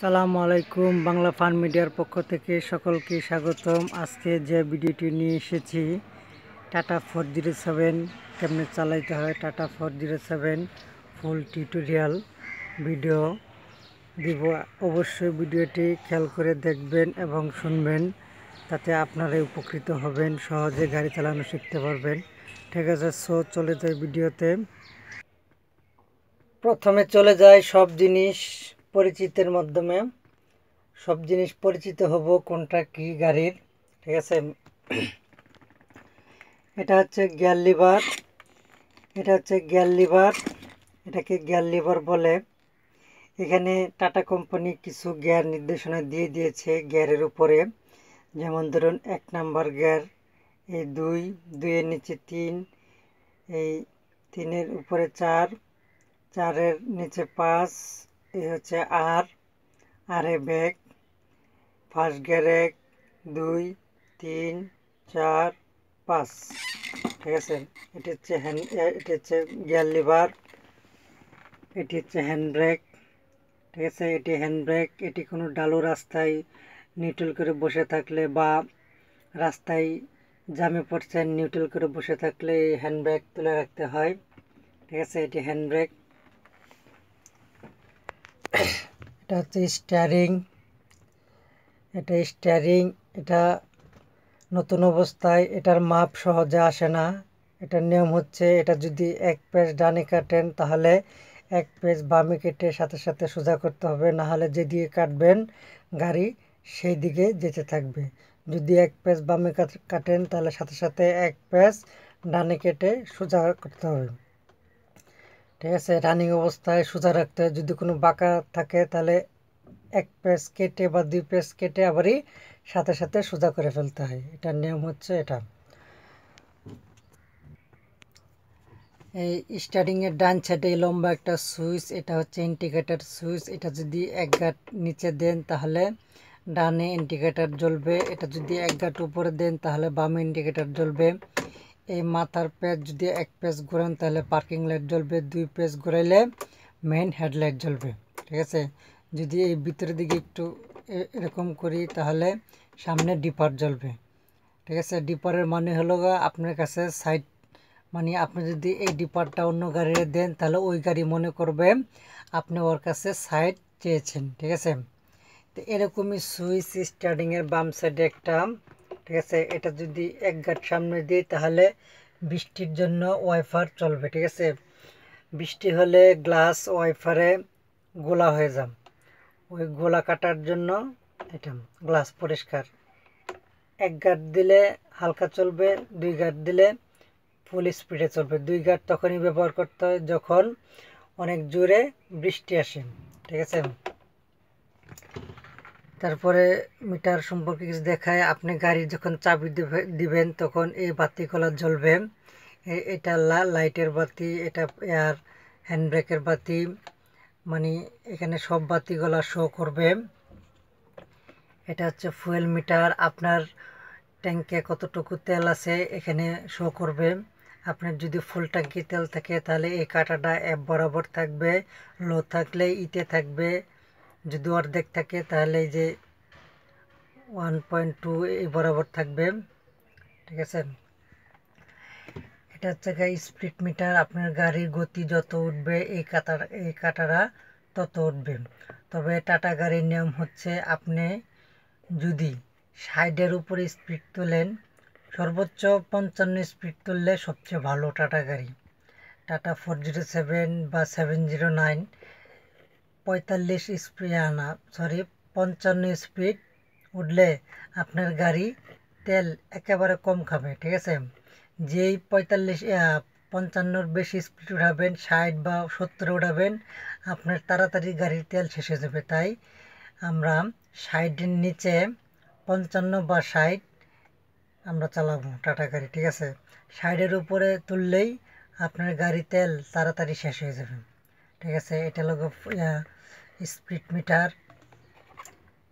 সালামু আলাইকুম। বাংলা ফান মিডিয়ার পক্ষ থেকে সকলকে স্বাগতম। আজকে যে ভিডিওটি নিয়ে এসেছি, টাটা 407 কেমনে চালাইতে হয়, টাটা 407 ফুল টিউটোরিয়াল ভিডিও দিব। অবশ্যই ভিডিওটি খেয়াল করে দেখবেন এবং শুনবেন, তাতে আপনারাই উপকৃত হবেন, সহজে গাড়ি চালানো শিখতে পারবেন। ঠিক আছে, চলে যায় ভিডিওতে। প্রথমে চলে যায় সব জিনিস পরিচিতের মাধ্যমে। সব জিনিস পরিচিত হব কোনটা কি গাড়ির। ঠিক আছে, এটা হচ্ছে গিয়ার লিভার, এটাকে গিয়ার লিভার বলে। এখানে টাটা কোম্পানি কিছু গিয়ার নির্দেশনা দিয়ে দিয়েছে গিয়ারের উপরে। যেমন ধরুন 1 নাম্বার গিয়ার, এই 2, 2-এর নিচে 3, এই 3-এর উপরে 4, 4-এর নিচে 5, এই হচ্ছে আর এ ব্রেক, ফার্স্ট গিয়ার 1, 2, 3, 4, 5। ঠিক আছে, এটি হচ্ছে গিয়ার লিভার, এটি হচ্ছে হ্যান্ড ব্রেক। ঠিক আছে, এটি হ্যান্ড ব্রেক। এটি কোনো ঢালু রাস্তায় নিউট্রাল করে বসে থাকলে বা রাস্তায় জামে পড়ছেন, নিউট্রাল করে বসে থাকলে এই হ্যান্ড ব্রেক তুলে রাখতে হয়। ঠিক আছে, এটি হ্যান্ড ব্রেক। এটা হচ্ছে স্টিয়ারিং, এটা নতুন অবস্থায় এটার মাপ সহজে আসে না। এটার নিয়ম হচ্ছে, এটা যদি 1 পেজ ডানে কাটেন তাহলে 1 পেজ বামে কেটে সাথে সাথে সোজা করতে হবে, না হলে যেদিকে কাটবেন গাড়ি সেই দিকে যেতে থাকবে। যদি 1 পেজ বামে কাটেন তাহলে সাথে সাথে 1 পেজ ডানে কেটে সোজা করতে হবে। ঠিক আছে, রানিং অবস্থায় সোজা রাখতে হয়। যদি কোনো বাঁকা থাকে তাহলে 1 পেজ কেটে বা 2 পেজ কেটে আবারই সাথে সাথে সোজা করে ফেলতে হয়। এটার নিয়ম হচ্ছে এটা। এই স্টার্টিংয়ের ডান সাইডে লম্বা একটা সুইচ, এটা হচ্ছে ইন্ডিকেটর সুইচ। এটা যদি 1 গাঁট নিচে দেন তাহলে ডানে ইন্ডিকেটর জ্বলবে, এটা যদি 1 গাঁট উপরে দেন তাহলে বামে ইন্ডিকেটর জ্বলবে। এই মাথার পেজ যদি 1 পেজ ঘোরান তাহলে পার্কিং লাইট জ্বলবে, 2 পেজ ঘোরাইলে মেইন হেডলাইট জ্বলবে। ঠিক আছে, যদি এই ভিতরের দিকে একটু এরকম করি তাহলে সামনে ডিপার জ্বলবে। ঠিক আছে, ডিপারের মানে হলো আপনার কাছে সাইড, মানে আপনি যদি এই ডিপারটা অন্য গাড়িতে দেন তাহলে ওই গাড়ি মনে করবে আপনি ওর কাছে সাইড চেয়েছেন। ঠিক আছে, তো এরকমই সুইচ স্টার্টিংয়ের বাম সাইডে একটা। ঠিক আছে, এটা যদি 1 গাঁট সামনে দিই তাহলে বৃষ্টির জন্য ওয়াইফার চলবে। ঠিক আছে, বৃষ্টি হলে গ্লাস ওয়াইফারে গোলা হয়ে যাবে, ওই গোলা কাটার জন্য এটা গ্লাস পরিষ্কার। 1 গাঁট দিলে হালকা চলবে, 2 গাঁট দিলে ফুল স্পিডে চলবে। 2 গাঁট তখনই ব্যবহার করতে হয় যখন অনেক জোরে বৃষ্টি আসে। ঠিক আছে, তারপরে মিটার সম্পর্কে কিছু দেখায়। আপনি গাড়ি যখন চাবি দিবেন তখন এই বাতিগুলো জ্বলবে। এটা লাইটের বাতি, এটা এয়ার হ্যান্ড ব্রেকের বাতি, মানে এখানে সব বাতিগুলো শো করবে। এটা হচ্ছে ফুয়েল মিটার, আপনার ট্যাঙ্কে কতটুকু তেল আছে এখানে শো করবে। আপনার যদি ফুল ট্যাঙ্কি তেল থাকে তাহলে এই কাঁটাটা এফ বরাবর থাকবে, লো থাকলে ইতে থাকবে, যদি অর্ধেক থাকে তাহলে এই যে 1.2 এই বরাবর থাকবে। ঠিক আছে, এটা হচ্ছে স্পিড মিটার, আপনার গাড়ির গতি যত উঠবে এই কাঁটারা তত উঠবে। তবে টাটা গাড়ির নিয়ম হচ্ছে, আপনি যদি 60-এর উপরে স্পিড তোলেন, সর্বোচ্চ 55 স্পিড তুললে সবচেয়ে ভালো টাটা গাড়ি। টাটা 407 বা 709 45 স্পিড 55 স্পিড উঠলে আপনার গাড়ি তেল একেবারে কম খাবে। ঠিক আছে, যেই 55-র বেশি স্পিড উঠাবেন, 60 বা 70 উঠাবেন, আপনার তাড়াতাড়ি গাড়ির তেল শেষ হয়ে যাবে। তাই আমরা 60-এর নিচে 55 বা 60 আমরা চালাবো টাটা গাড়ি। ঠিক আছে, 60-এর উপরে তুললেই আপনার গাড়ি তেল তাড়াতাড়ি শেষ হয়ে যাবে। ঠিক আছে, এটা হলো স্পিড মিটার।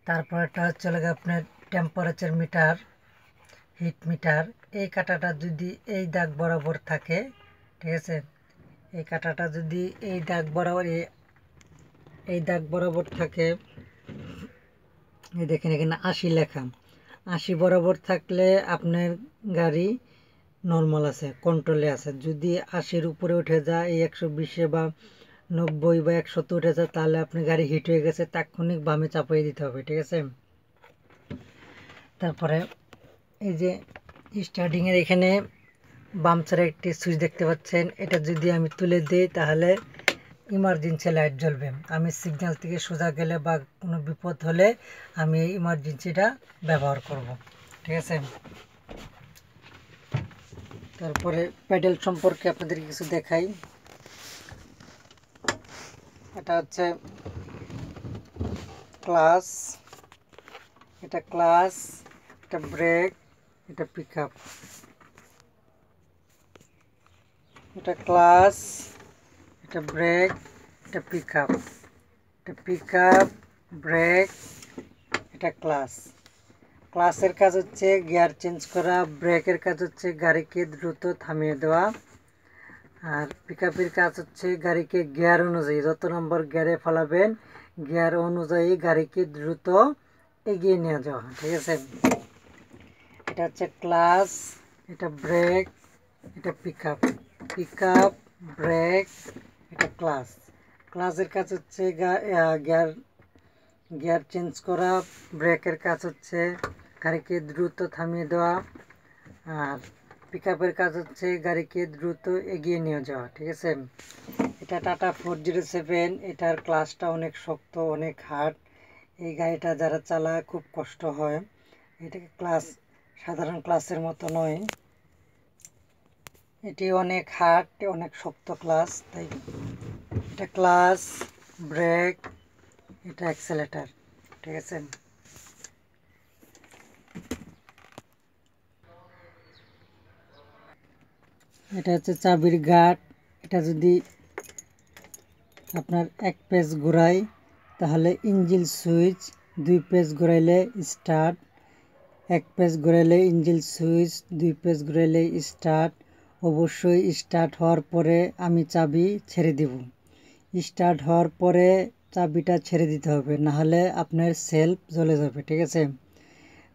তারপরটা হচ্ছে আপনার টেম্পারেচার মিটার, হিট মিটার। এই কাঁটাটা যদি এই দাগ বরাবর থাকে, ঠিক আছে, এই কাঁটাটা যদি এই দাগ বরাবর থাকে এই দেখেন এখানে 80 লেখা, 80 বরাবর থাকলে আপনার গাড়ি নর্মাল আছে, কন্ট্রোলে আছে। যদি 80-র উপরে উঠে যায়, এই 120-এ বা 90 বা 100-তে উঠে যায়, তাহলে আপনার গাড়ি হিট হয়ে গেছে, তাৎক্ষণিক বামে চাপিয়ে দিতে হবে, ঠিক আছে। তারপরে এই যে স্টার্টিংয়ের এখানে বাম সাইডে একটি সুইচ দেখতে পাচ্ছেন, এটা যদি আমি তুলে দিই তাহলে ইমার্জেন্সি লাইট জ্বলবে। আমি সিগন্যাল থেকে সোজা গেলে বা কোনো বিপদ হলে আমি এই ইমার্জেন্সিটা ব্যবহার করব, ঠিক আছে। তারপরে প্যাডেল সম্পর্কে আপনাদের কিছু দেখাই। এটা হচ্ছে ক্লাচ, এটা ক্লাচ, এটা ব্রেক, এটা পিক আপ। এটা ক্লাচ, এটা ব্রেক, এটা পিক আপ, এটা পিক আপ, ব্রেক, এটা ক্লাচ। ক্লাচের কাজ হচ্ছে গিয়ার চেঞ্জ করা, ব্রেকের কাজ হচ্ছে গাড়িকে দ্রুত থামিয়ে দেওয়া, আর পিক আপের কাজ হচ্ছে গাড়িকে গিয়ার অনুযায়ী, যত নম্বর গিয়ারে ফেলাবেন গিয়ার অনুযায়ী গাড়িকে দ্রুত এগিয়ে নিয়ে যাওয়া, ঠিক আছে। এটা হচ্ছে ক্লাচ, এটা ব্রেক, এটা pick up, pick up, brake, এটা ক্লাচ। ক্লাচের কাজ হচ্ছে গিয়ার চেঞ্জ করা, ব্রেকের কাজ হচ্ছে গাড়িকে দ্রুত থামিয়ে দেওয়া, আর পিক আপের কাজ হচ্ছে গাড়িকে দ্রুত এগিয়ে নিয়ে যাওয়া, ঠিক আছে। এটা টাটা 407, এটার ক্লাচটা অনেক শক্ত, অনেক হার্ড। এই গাড়িটা যারা চালায় খুব কষ্ট হয়। এটাকে ক্লাচ সাধারণ ক্লাচের মতো নয়, এটি অনেক হার্ড, অনেক শক্ত ক্লাচ। তাই এটা ক্লাচ, ব্রেক, এটা অ্যাক্সেলেটার, ঠিক আছে। এটা হচ্ছে চাবির গার্ড। এটা যদি আপনার এক পেজ ঘোরাই তাহলে ইঞ্জিন সুইচ, 2 পেজ ঘোরাইলে স্টার্ট, 1 পেজ ঘোরাইলে ইঞ্জিন সুইচ, 2 পেজ ঘোরাইলে স্টার্ট। অবশ্যই স্টার্ট হওয়ার পরে আমি চাবি ছেড়ে দেব। স্টার্ট হওয়ার পরে চাবিটা ছেড়ে দিতে হবে, নাহলে আপনার সেলফ জ্বলে যাবে, ঠিক আছে।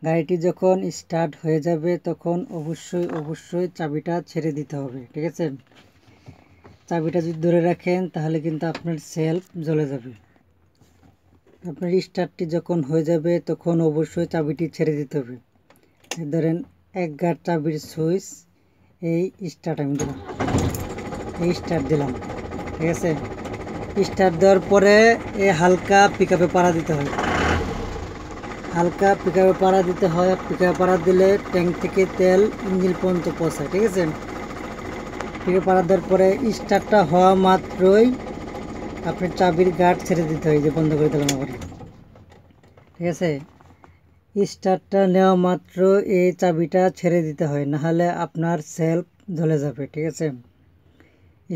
গাড়িটি যখন স্টার্ট হয়ে যাবে তখন অবশ্যই চাবিটা ছেড়ে দিতে হবে, ঠিক আছে। চাবিটা যদি ধরে রাখেন তাহলে কিন্তু আপনার সেলফ জ্বলে যাবে। আপনার স্টার্টটি যখন হয়ে যাবে তখন অবশ্যই চাবিটি ছেড়ে দিতে হবে। ধরেন 1 গাঁট চাবির সুইচ, এই স্টার্ট আমি দিলাম, এই স্টার্ট দিলাম, ঠিক আছে। স্টার্ট দেওয়ার পরে এই হালকা পিক আপে পাড়া দিতে হয়, হালকা পিক আপে পাড়া দিতে হয়। পিক আপে পাড়া দিলে ট্যাঙ্ক থেকে তেল ইঞ্জিন পর্যন্ত পৌঁছায়, ঠিক আছে। পিক আপে পাড়া দেওয়ার পরে স্টার্টটা হওয়া মাত্রই আপনি চাবির গার্ড ছেড়ে দিতে হয়, যে বন্ধ করে দিলাম আবার, ঠিক আছে। স্টার্টটা নেওয়া মাত্র এই চাবিটা ছেড়ে দিতে হয়, নাহলে আপনার সেলফ জ্বলে যাবে, ঠিক আছে।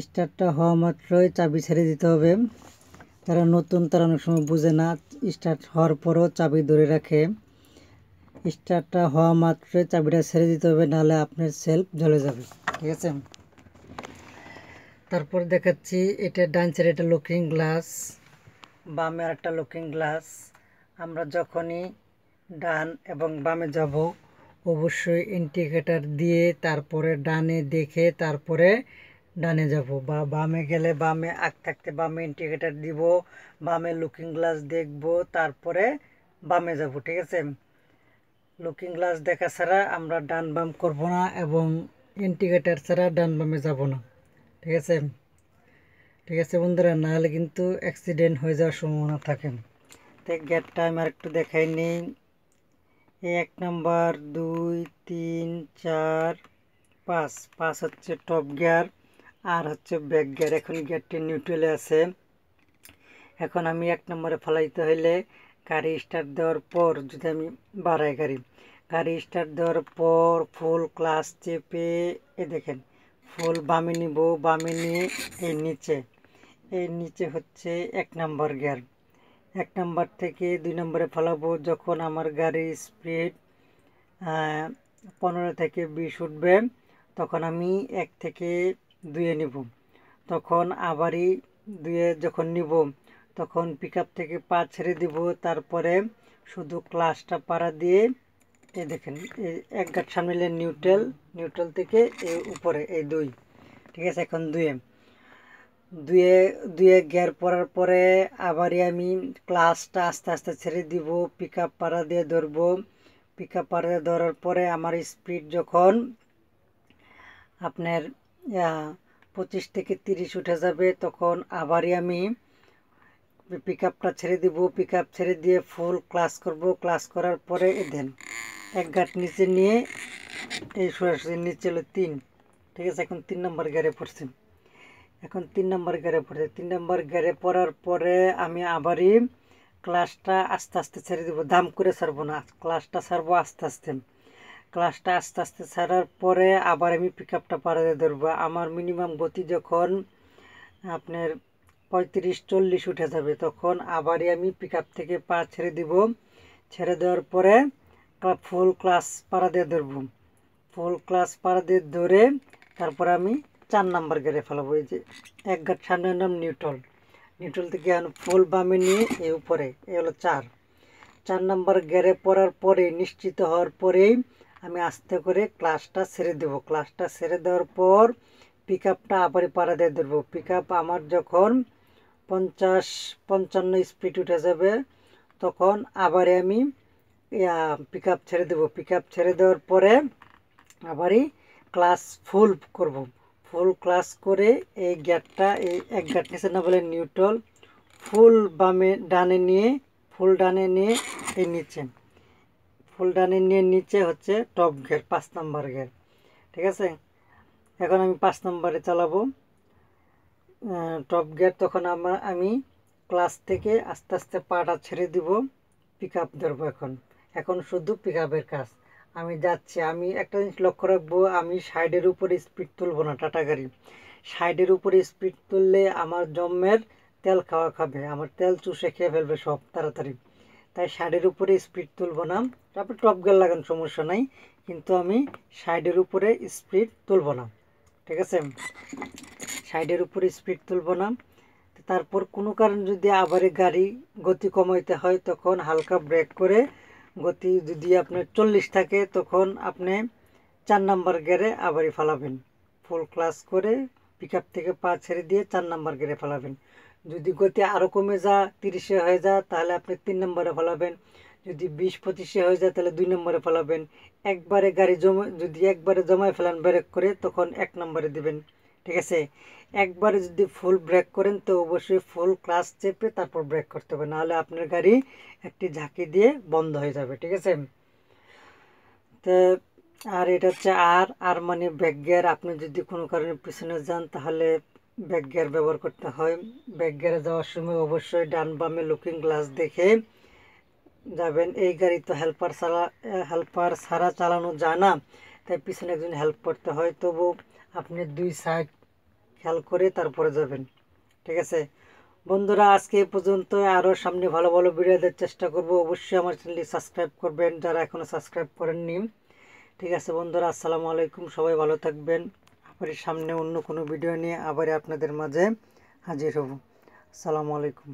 স্টার্টটা হওয়া মাত্রই চাবি ছেড়ে দিতে হবে। তারা নতুন, তারা অনেক সময় বুঝে না, স্টার্ট হওয়ার পরও চাবি ধরে রাখে। স্টার্টটা হওয়া মাত্রই চাবিটা ছেড়ে দিতে হবে, নাহলে আপনার সেলফ জ্বলে যাবে, ঠিক আছে। তারপর দেখাচ্ছি, এটা ডান সাইডে একটা লুকিং গ্লাস, বামে আর একটা লুকিং গ্লাস। আমরা যখনই ডান এবং বামে যাব অবশ্যই ইন্ডিকেটর দিয়ে তারপরে ডানে দেখে তারপরে ডানে যাব, বা বামে গেলে বামে আগ থাকতে বামে ইন্ডিকেটর দিব, বামে লুকিং গ্লাস দেখব, তারপরে বামে যাব, ঠিক আছে। লুকিং গ্লাস দেখা ছাড়া আমরা ডান বাম করব না, এবং ইন্ডিকেটর ছাড়া ডান বামে যাব না, ঠিক আছে। ঠিক আছে বন্ধুরা, নাহলে কিন্তু অ্যাক্সিডেন্ট হয়ে যাওয়ার সম্ভাবনা থাকে। তো গেটটা আমি আর একটু দেখাই নিই। 1 নাম্বার, 2, 3, 4, 5 হচ্ছে টপ গিয়ার, আর হচ্ছে ব্যাক গিয়ার। এখন গিয়ারটি নিউট্রালে আছে। এখন আমি 1 নম্বরে ফেলাইতে হইলে গাড়ি স্টার্ট দেওয়ার পর যদি আমি বাড়াই, গাড়ি স্টার্ট দেওয়ার পর ফুল ক্লাচ চেপে, এ দেখেন ফুল বামে নিব, বামে নিয়ে এই নিচে হচ্ছে 1 নম্বর গিয়ার। 1 নম্বর থেকে 2 নম্বরে ফেলাবো। যখন আমার গাড়ির স্পিড 15 থেকে 20 উঠবে, তখন আমি 1 থেকে 2-এ নিব। তখন আবারই 2-এ যখন নিব তখন পিক আপ থেকে পা ছেড়ে দিব, তারপরে শুধু ক্লাসটা পাড়া দিয়ে এই দেখেন এই এক গাঁট সামনে নিউট্রাল থেকে এই উপরে এই 2, ঠিক আছে। এখন দুয়ে দুয়ে গিয়ার পরার পরে আবারই আমি ক্লাসটা আস্তে আস্তে ছেড়ে দিব, পিক আপ পাড়া দিয়ে ধরবো। পিক আপ পাড়া দিয়ে ধরার পরে আমার স্পিড যখন আপনার 25 থেকে 30 উঠে যাবে, তখন আবারই আমি পিক আপটা ছেড়ে দিব। পিক আপ ছেড়ে দিয়ে ফুল ক্লাস করব। ক্লাস করার পরে দেন এক গাঁট নিচে নিয়ে এই সোজাসুজি নিচে হলো 3, ঠিক আছে। এখন 3 নম্বর গিয়ারে পড়ছি। এখন 3 নম্বর গিয়ারে পড়ছে। 3 নম্বর গিয়ারে পড়ার পরে আমি আবারই ক্লাসটা আস্তে আস্তে ছেড়ে দিব, দাম করে ছাড়বো না, ক্লাসটা ছাড়বো আস্তে আস্তে। ক্লাসটা আস্তে আস্তে ছাড়ার পরে আবার আমি পিক আপটা পাড়াতে ধরবো। আমার মিনিমাম গতি যখন আপনার 35-40 উঠে যাবে, তখন আবারই আমি পিক আপ থেকে পা ছেড়ে দিব। ছেড়ে দেওয়ার পরে ফুল ক্লাস পাড়া দিয়ে ধরবো। ফুল ক্লাস পাড়া দিয়ে ধরে তারপরে আমি 4 নাম্বার গিয়ারে ফেলাবো। এই যে এক গাঁট সামনে নাম নিউট্রাল থেকে ফুল বামে নিয়ে এই উপরে, এই হলো 4 নাম্বার গিয়ারে পড়ার পরে নিশ্চিত হওয়ার পরেই আমি আস্তে করে ক্লাসটা ছেড়ে দেবো। ক্লাসটা ছেড়ে দেওয়ার পর পিক আপটা আবার পাড়া দিয়ে ধরবো। পিক আপ আমার যখন 50-55 স্পিড উঠে যাবে, তখন আবারই আমি পিক আপ ছেড়ে দেবো। পিক আপ ছেড়ে দেওয়ার পরে আবারই ক্লাস ফুল করব। ফুল ক্লাস করে এই গিয়ারটা এই এক গাঁট নিচে না বলে নিউট্রাল ফুল বামে ডানে নিয়ে এই নিচে ফুল ডানে নিয়ে নিচে হচ্ছে টপ গিয়ার, 5 নাম্বার গিয়ার, ঠিক আছে। এখন আমি 5 নাম্বারে চালাবো টপ গিয়ার। তখন আমি ক্লাস থেকে আস্তে আস্তে পাটা ছেড়ে দিব, পিক আপ ধরবো। এখন শুধু পিক আপের কাজ। আমি যাচ্ছি। আমি একটা জিনিস লক্ষ্য রাখবো, আমি সাইডের উপরে স্পিড তুলবো না। টাটা গাড়ি সাইডের উপরে স্পিড তুললে আমার জম্মের তেল খাবে, আমার তেল চুষে খেয়ে ফেলবে সব তাড়াতাড়ি। তাই সাইডের উপরে স্পিড তুলবো না। তারপর টপ গিয়ার লাগান, সমস্যা নাই, কিন্তু আমি সাইডের উপরে স্পিড তুলবো না, ঠিক আছে। সাইডের উপরে স্পিড তুলবো না। তারপর কোনো কারণ যদি আবার গাড়ি গতি কমাইতে হয়, তখন হালকা ব্রেক করে গতি যদি আপনার 40 থাকে, তখন আপনি 4 নাম্বার গিয়ারে আবারই ফেলাবেন। ফুল ক্লাস করে পিক আপ থেকে পা ছেড়ে দিয়ে 4 নাম্বার গিয়ারে ফেলাবেন। যদি গতি আরও কমে যায়, 30-এ হয়ে যায়, তাহলে আপনি 3 নম্বরে ফেলাবেন। যদি 20-25-এ হয়ে যায়, তাহলে 2 নম্বরে ফেলাবেন। একবারে গাড়ি যদি একবারে জমায় ফেলান ব্রেক করে, তখন 1 নম্বরে দিবেন, ঠিক আছে। একবারে যদি ফুল ব্রেক করেন, তো অবশ্যই ফুল ক্লাস চেপে তারপর ব্রেক করতে হবে, নাহলে আপনার গাড়ি একটি ঝাঁকি দিয়ে বন্ধ হয়ে যাবে, ঠিক আছে। তো আর এটা হচ্ছে আর মানে ব্যাক গিয়ার। আপনি যদি কোনো কারণে পিছনে যান, তাহলে ব্যাক গিয়ার ব্যবহার করতে হয়। ব্যাক গিয়ারে যাওয়ার সময় অবশ্যই ডান বামে লুকিং গ্লাস দেখে যাবেন। এই গাড়ি তো হেল্পার ছাড়া চালানো যায় না, তাই পিছনে একজন হেল্প করতে হয়। তবু আপনি 2 সাইড খেয়াল করে তারপরে যাবেন, ঠিক আছে। বন্ধুরা, আজকে এই পর্যন্ত। আরও সামনে ভালো ভালো ভিডিও দেওয়ার চেষ্টা করব। অবশ্যই আমার চ্যানেলটি সাবস্ক্রাইব করবেন যারা এখনও সাবস্ক্রাইব করেননি, ঠিক আছে। বন্ধুরা, আসসালামু আলাইকুম, সবাই ভালো থাকবেন। আবার সামনে অন্য কোনো ভিডিও নিয়ে আবার আপনাদের মাঝে হাজির হব। আসসালামু আলাইকুম।